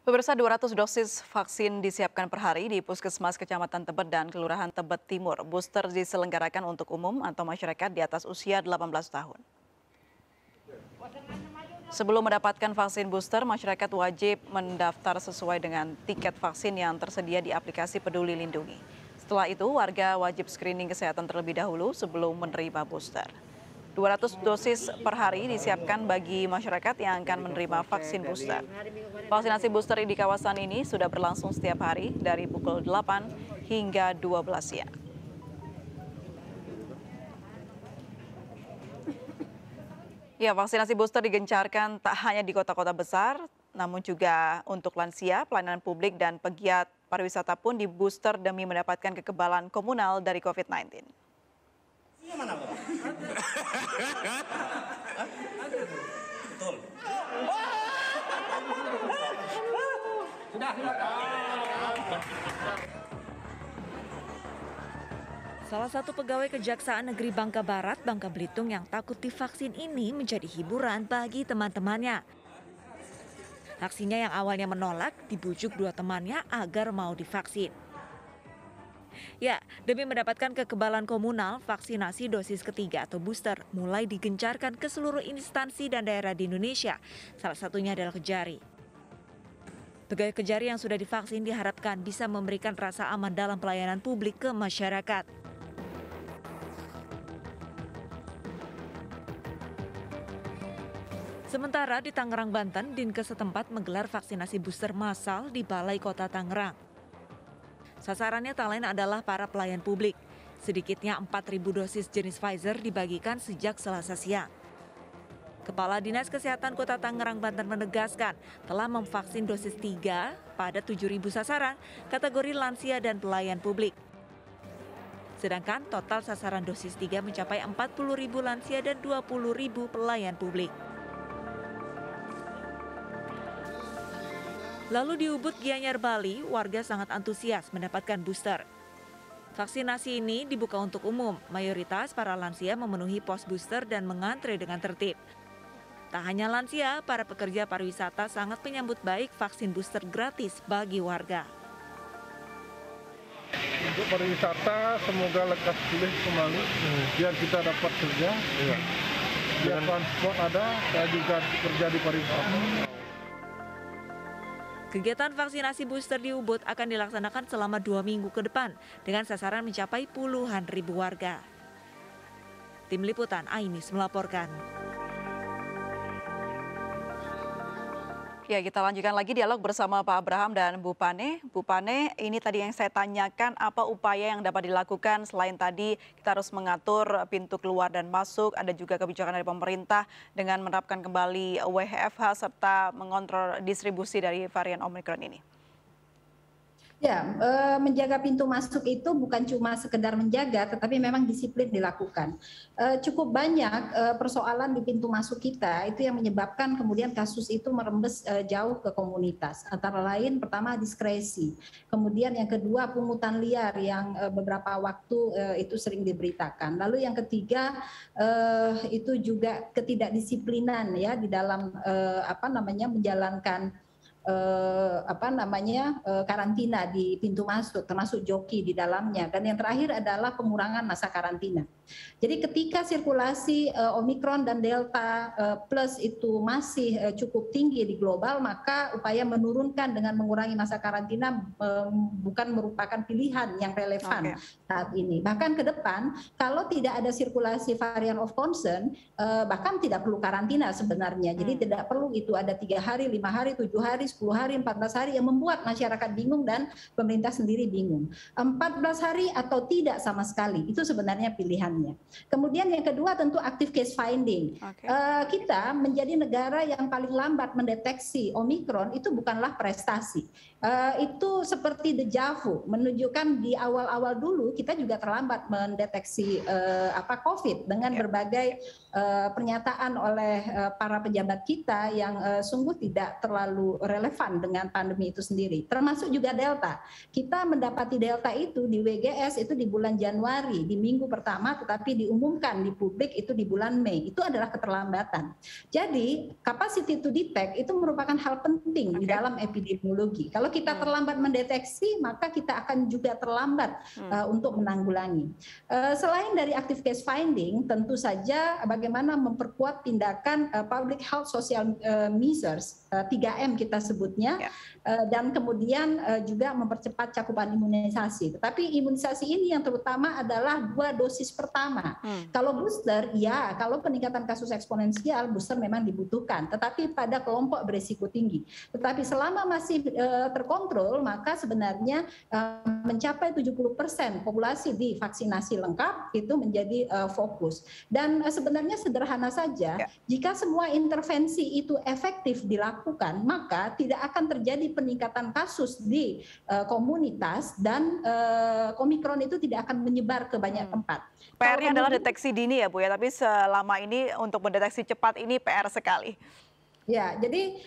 Pemirsa, 200 dosis vaksin disiapkan per hari di Puskesmas Kecamatan Tebet dan Kelurahan Tebet Timur. Booster diselenggarakan untuk umum atau masyarakat di atas usia 18 tahun. Sebelum mendapatkan vaksin booster, masyarakat wajib mendaftar sesuai dengan tiket vaksin yang tersedia di aplikasi Peduli Lindungi. Setelah itu, warga wajib screening kesehatan terlebih dahulu sebelum menerima booster. 200 dosis per hari disiapkan bagi masyarakat yang akan menerima vaksin booster. Vaksinasi booster di kawasan ini sudah berlangsung setiap hari dari pukul 8 hingga 12 siang. Ya, vaksinasi booster digencarkan tak hanya di kota-kota besar, namun juga untuk lansia, pelayanan publik, dan pegiat pariwisata pun di booster demi mendapatkan kekebalan komunal dari COVID-19. Betul. Salah satu pegawai Kejaksaan Negeri Bangka Barat, Bangka Belitung yang takut divaksin ini menjadi hiburan bagi teman-temannya. Aksinya yang awalnya menolak dibujuk dua temannya agar mau divaksin. Ya, demi mendapatkan kekebalan komunal, vaksinasi dosis ketiga atau booster mulai digencarkan ke seluruh instansi dan daerah di Indonesia. Salah satunya adalah Kejari. Pegawai Kejari yang sudah divaksin diharapkan bisa memberikan rasa aman dalam pelayanan publik ke masyarakat. Sementara di Tangerang, Banten, Dinkes setempat menggelar vaksinasi booster massal di Balai Kota Tangerang. Sasarannya tak lain adalah para pelayan publik. Sedikitnya 4.000 dosis jenis Pfizer dibagikan sejak Selasa siang. Kepala Dinas Kesehatan Kota Tangerang, Banten menegaskan telah memvaksin dosis 3 pada 7.000 sasaran kategori lansia dan pelayan publik. Sedangkan total sasaran dosis 3 mencapai 40.000 lansia dan 20.000 pelayan publik. Lalu di Ubud, Gianyar, Bali, warga sangat antusias mendapatkan booster. Vaksinasi ini dibuka untuk umum, mayoritas para lansia memenuhi pos booster dan mengantre dengan tertib. Tak hanya lansia, para pekerja pariwisata sangat menyambut baik vaksin booster gratis bagi warga. Untuk pariwisata semoga lekas pulih kembali, biar kita dapat kerja, biar transport ada, saya juga kerja di pariwisata. Kegiatan vaksinasi booster di Ubud akan dilaksanakan selama 2 minggu ke depan dengan sasaran mencapai puluhan ribu warga. Tim Liputan Ainis melaporkan. Ya, kita lanjutkan lagi dialog bersama Pak Abraham dan Bu Pane. Bu Pane, ini tadi yang saya tanyakan, apa upaya yang dapat dilakukan selain tadi kita harus mengatur pintu keluar dan masuk, ada juga kebijakan dari pemerintah dengan menerapkan kembali WFH serta mengontrol distribusi dari varian Omicron ini? Ya, menjaga pintu masuk itu bukan cuma sekedar menjaga, tetapi memang disiplin dilakukan. Cukup banyak persoalan di pintu masuk kita itu yang menyebabkan kemudian kasus itu merembes jauh ke komunitas. Antara lain pertama diskresi, kemudian yang kedua pungutan liar yang beberapa waktu itu sering diberitakan. Lalu yang ketiga itu juga ketidakdisiplinan ya di dalam menjalankan karantina di pintu masuk, termasuk joki di dalamnya. Dan yang terakhir adalah pengurangan masa karantina. Jadi ketika sirkulasi Omikron dan Delta plus itu masih cukup tinggi di global, maka upaya menurunkan dengan mengurangi masa karantina bukan merupakan pilihan yang relevan saat ini. Bahkan ke depan, kalau tidak ada sirkulasi varian of concern, bahkan tidak perlu karantina sebenarnya. Jadi tidak perlu itu ada 3 hari, 5 hari, 7 hari, 10 hari, 14 hari yang membuat masyarakat bingung dan pemerintah sendiri bingung. 14 hari atau tidak sama sekali, itu sebenarnya pilihannya. Kemudian yang kedua tentu active case finding. Kita menjadi negara yang paling lambat mendeteksi Omikron itu bukanlah prestasi. Itu seperti deja vu, menunjukkan di awal-awal dulu kita juga terlambat mendeteksi COVID dengan berbagai pernyataan oleh para pejabat kita yang sungguh tidak terlalu relevan dengan pandemi itu sendiri. Termasuk juga Delta. Kita mendapati Delta itu di WGS itu di bulan Januari, di minggu pertama tetapi diumumkan di publik itu di bulan Mei. Itu adalah keterlambatan. Jadi capacity to detect itu merupakan hal penting di dalam epidemiologi. Kalau kita terlambat mendeteksi, maka kita akan juga terlambat untuk menanggulangi. Selain dari active case finding, tentu saja bagaimana memperkuat tindakan public health social measures, 3M kita sebutnya, dan kemudian juga mempercepat cakupan imunisasi. Tetapi imunisasi ini yang terutama adalah 2 dosis pertama. Kalau booster, ya, kalau peningkatan kasus eksponensial, booster memang dibutuhkan, tetapi pada kelompok berisiko tinggi. Tetapi selama masih terkontrol, maka sebenarnya mencapai 70% populasi divaksinasi lengkap itu menjadi fokus. Dan sebenarnya sederhana saja, jika semua intervensi itu efektif dilakukan, maka tidak akan terjadi peningkatan kasus di komunitas dan Omikron itu tidak akan menyebar ke banyak tempat. PR-nya adalah deteksi dini ya Bu ya, tapi selama ini untuk mendeteksi cepat ini PR sekali. Ya, jadi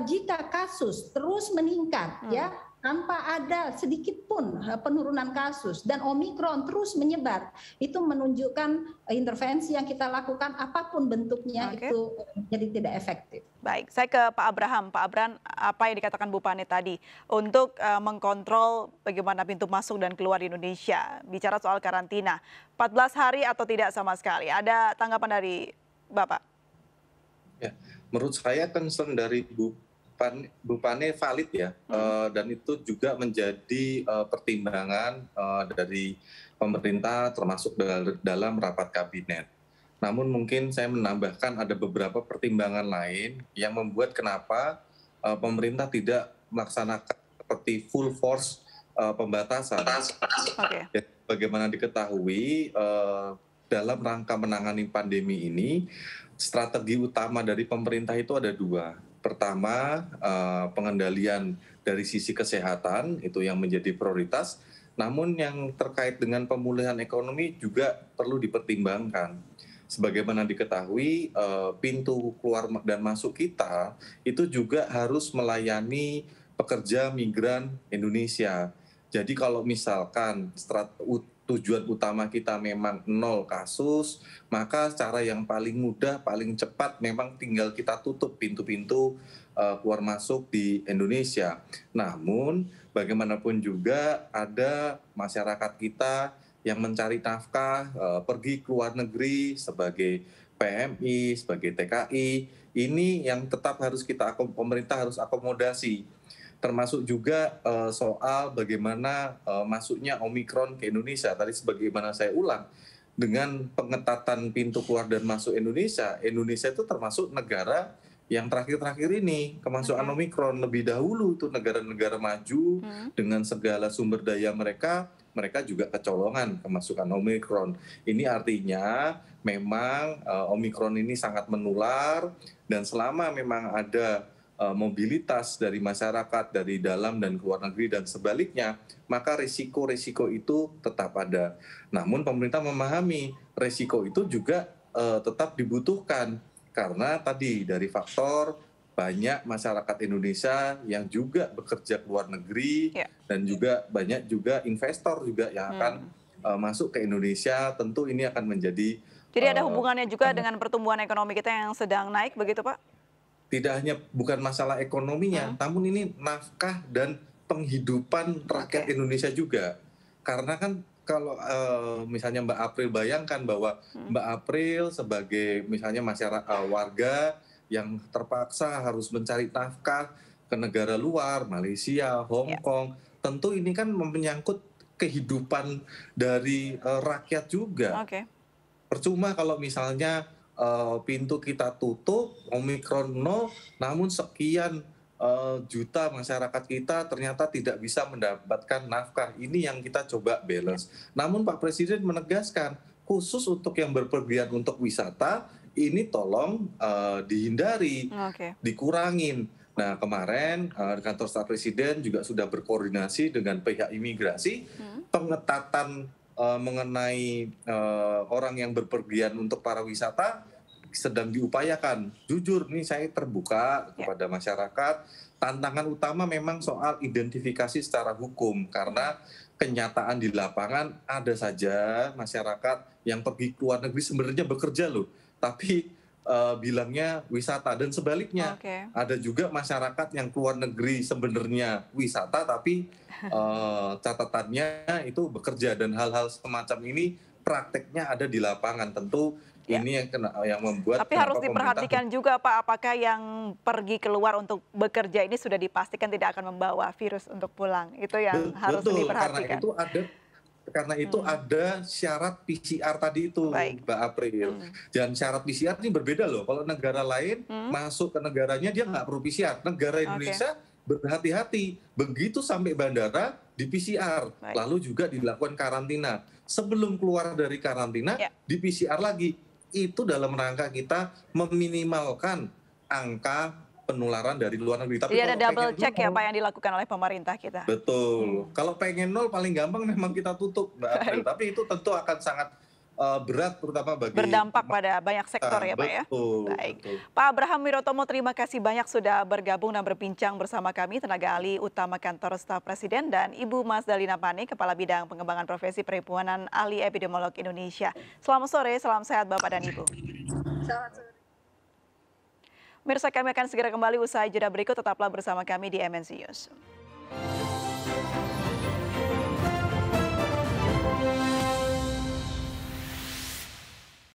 jika kasus terus meningkat ya tanpa ada sedikit pun penurunan kasus dan Omikron terus menyebar, itu menunjukkan intervensi yang kita lakukan apapun bentuknya itu jadi tidak efektif. Baik, saya ke Pak Abraham. Pak Abraham, apa yang dikatakan Bu Pane tadi untuk mengkontrol bagaimana pintu masuk dan keluar di Indonesia, bicara soal karantina, 14 hari atau tidak sama sekali, ada tanggapan dari Bapak? Ya, menurut saya concern dari Bu Pane valid ya, dan itu juga menjadi pertimbangan dari pemerintah termasuk dalam rapat kabinet. Namun mungkin saya menambahkan ada beberapa pertimbangan lain yang membuat kenapa pemerintah tidak melaksanakan seperti full force pembatasan. Ya, bagaimana diketahui dalam rangka menangani pandemi ini, strategi utama dari pemerintah itu ada 2. Pertama, pengendalian dari sisi kesehatan itu yang menjadi prioritas. Namun yang terkait dengan pemulihan ekonomi juga perlu dipertimbangkan. Sebagaimana diketahui, pintu keluar dan masuk kita itu juga harus melayani pekerja migran Indonesia. Jadi kalau misalkan tujuan utama kita memang 0 kasus, maka cara yang paling mudah, paling cepat memang tinggal kita tutup pintu-pintu keluar masuk di Indonesia. Namun bagaimanapun juga ada masyarakat kita yang mencari nafkah, pergi ke luar negeri sebagai PMI, sebagai TKI, ini yang tetap harus pemerintah harus akomodasi. Termasuk juga soal bagaimana masuknya Omikron ke Indonesia. Tadi sebagaimana saya ulang, dengan pengetatan pintu keluar dan masuk Indonesia, Indonesia itu termasuk negara yang terakhir-terakhir ini kemasukan Omikron. Lebih dahulu itu negara-negara maju dengan segala sumber daya mereka juga kecolongan kemasukan Omikron. Ini artinya memang Omikron ini sangat menular, dan selama memang ada mobilitas dari masyarakat dari dalam dan luar negeri dan sebaliknya, maka risiko-risiko itu tetap ada. Namun pemerintah memahami risiko itu juga tetap dibutuhkan, karena tadi dari faktor banyak masyarakat Indonesia yang juga bekerja ke luar negeri, dan juga banyak juga investor juga yang akan masuk ke Indonesia. Tentu ini akan menjadi ada hubungannya juga dengan pertumbuhan ekonomi kita yang sedang naik, begitu Pak? Tidak hanya bukan masalah ekonominya, namun ini nafkah dan penghidupan rakyat Indonesia juga. Karena kan kalau misalnya Mbak April bayangkan bahwa Mbak April sebagai misalnya masyarakat warga yang terpaksa harus mencari nafkah ke negara luar, Malaysia, Hong Kong, tentu ini kan menyangkut kehidupan dari rakyat juga. Percuma kalau misalnya pintu kita tutup, Omikron 0, namun sekian juta masyarakat kita ternyata tidak bisa mendapatkan nafkah. Ini yang kita coba balance. Namun Pak Presiden menegaskan, khusus untuk yang berpergian untuk wisata, ini tolong dihindari, dikurangin. Nah kemarin kantor staf Presiden juga sudah berkoordinasi dengan pihak imigrasi, pengetatan mengenai orang yang berpergian untuk para wisata sedang diupayakan. Jujur nih saya terbuka kepada masyarakat, tantangan utama memang soal identifikasi secara hukum, karena kenyataan di lapangan ada saja masyarakat yang pergi ke luar negeri sebenarnya bekerja loh, tapi bilangnya wisata, dan sebaliknya ada juga masyarakat yang keluar negeri sebenarnya wisata tapi catatannya itu bekerja, dan hal-hal semacam ini prakteknya ada di lapangan. Tentu ini yang membuat. Tapi harus diperhatikan juga Pak, apakah yang pergi keluar untuk bekerja ini sudah dipastikan tidak akan membawa virus untuk pulang, itu yang harus diperhatikan. Karena itu ada syarat PCR tadi itu, Mbak April. Dan syarat PCR ini berbeda loh. Kalau negara lain masuk ke negaranya dia nggak perlu PCR. Negara Indonesia berhati-hati. Begitu sampai bandara di PCR, lalu juga dilakukan karantina. Sebelum keluar dari karantina, di PCR lagi. Itu dalam rangka kita meminimalkan angka penularan dari luar negeri. Tapi jadi ada double check ya Pak yang dilakukan oleh pemerintah kita. Betul. Kalau pengen nol paling gampang memang kita tutup, Mbak April. Tapi itu tentu akan sangat berat, terutama bagi berdampak pada banyak sektor ya Pak ya. Baik. Pak Abraham Wirotomo, terima kasih banyak sudah bergabung dan berbincang bersama kami, tenaga ahli utama Kantor Staf Presiden, dan Ibu Mas Dalina Pane, Kepala Bidang Pengembangan Profesi Perhimpunan Ahli Epidemiolog Indonesia. Selamat sore, salam sehat Bapak dan Ibu. Selamat sore. Mirsa, kami akan segera kembali usai jeda berikut, tetaplah bersama kami di MNC News.